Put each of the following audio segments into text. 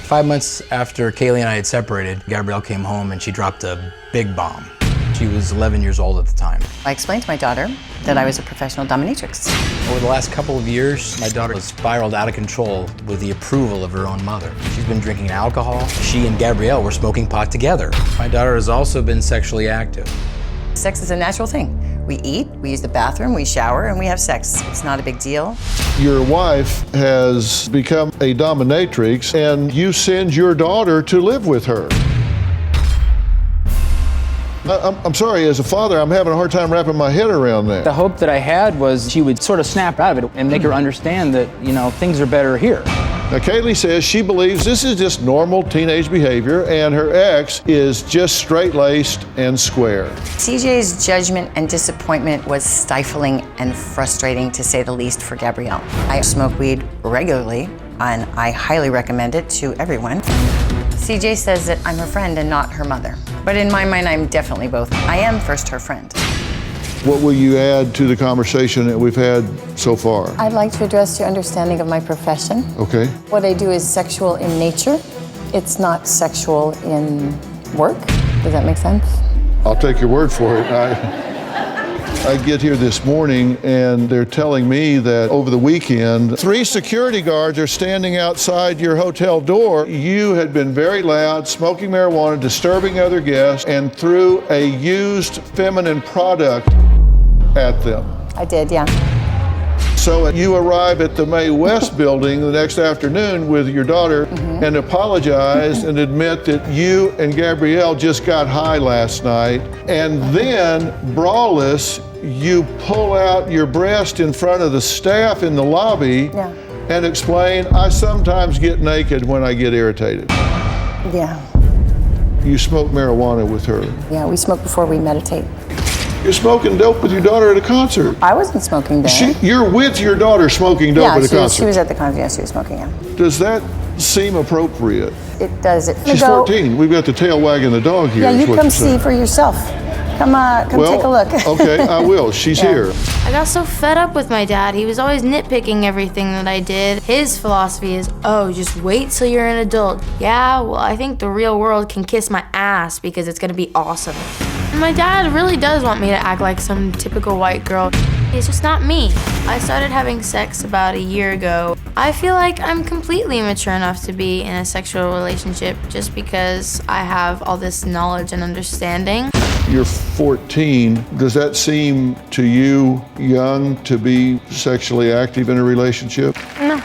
5 months after Kaylie and I had separated, Gabrielle came home and she dropped a big bomb. She was 11 years old at the time. I explained to my daughter that I was a professional dominatrix. Over the last couple of years, my daughter has spiraled out of control with the approval of her own mother. She's been drinking alcohol. She and Gabrielle were smoking pot together. My daughter has also been sexually active. Sex is a natural thing. We eat, we use the bathroom, we shower, and we have sex. It's not a big deal. Your wife has become a dominatrix, and you send your daughter to live with her. I'm sorry, as a father, I'm having a hard time wrapping my head around that. The hope that I had was she would sort of snap out of it and make her understand that, you know, things are better here. Now, Kaylie says she believes this is just normal teenage behavior, and her ex is just straight-laced and square. CJ's judgment and disappointment was stifling and frustrating, to say the least, for Gabrielle. I smoke weed regularly, and I highly recommend it to everyone. CJ says that I'm her friend and not her mother. But in my mind, I'm definitely both. I am first her friend. What will you add to the conversation that we've had so far? I'd like to address your understanding of my profession. Okay. What I do is sexual in nature. It's not sexual in work. Does that make sense? I'll take your word for it. I get here this morning and they're telling me that over the weekend, 3 security guards are standing outside your hotel door. You had been very loud, smoking marijuana, disturbing other guests, and threw a used feminine product at them. I did, yeah. So you arrive at the May West building the next afternoon with your daughter and apologize and admit that you and Gabrielle just got high last night. And then, brawless, you pull out your breast in front of the staff in the lobby and explain, I sometimes get naked when I get irritated. Yeah. You smoke marijuana with her. Yeah, we smoke before we meditate. You're smoking dope with your daughter at a concert. I wasn't smoking there. You're with your daughter smoking dope at a concert. She was at the concert. Yeah, she was smoking, yeah. Does that seem appropriate? It does. She's 14. We've got the tail wagging the dog here. Yeah, you come see for yourself. Come take a look. Okay, I will. She's here. I got so fed up with my dad. He was always nitpicking everything that I did. His philosophy is, oh, just wait till you're an adult. Yeah, well, I think the real world can kiss my ass because it's gonna be awesome. And my dad really does want me to act like some typical white girl. It's just not me. I started having sex about a year ago. I feel like I'm completely mature enough to be in a sexual relationship just because I have all this knowledge and understanding. You're 14. Does that seem to you young to be sexually active in a relationship? No,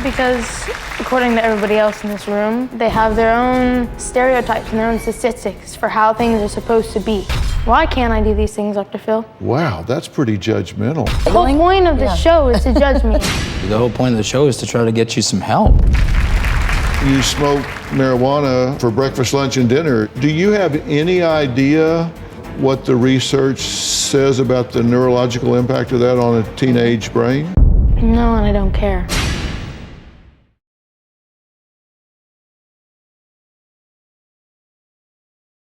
because according to everybody else in this room, they have their own stereotypes and their own statistics for how things are supposed to be. Why can't I do these things, Dr. Phil? Wow, that's pretty judgmental. The whole point of the show is to judge me. The whole point of the show is to try to get you some help. You smoke marijuana for breakfast, lunch, and dinner. Do you have any idea what the research says about the neurological impact of that on a teenage brain? No, and I don't care.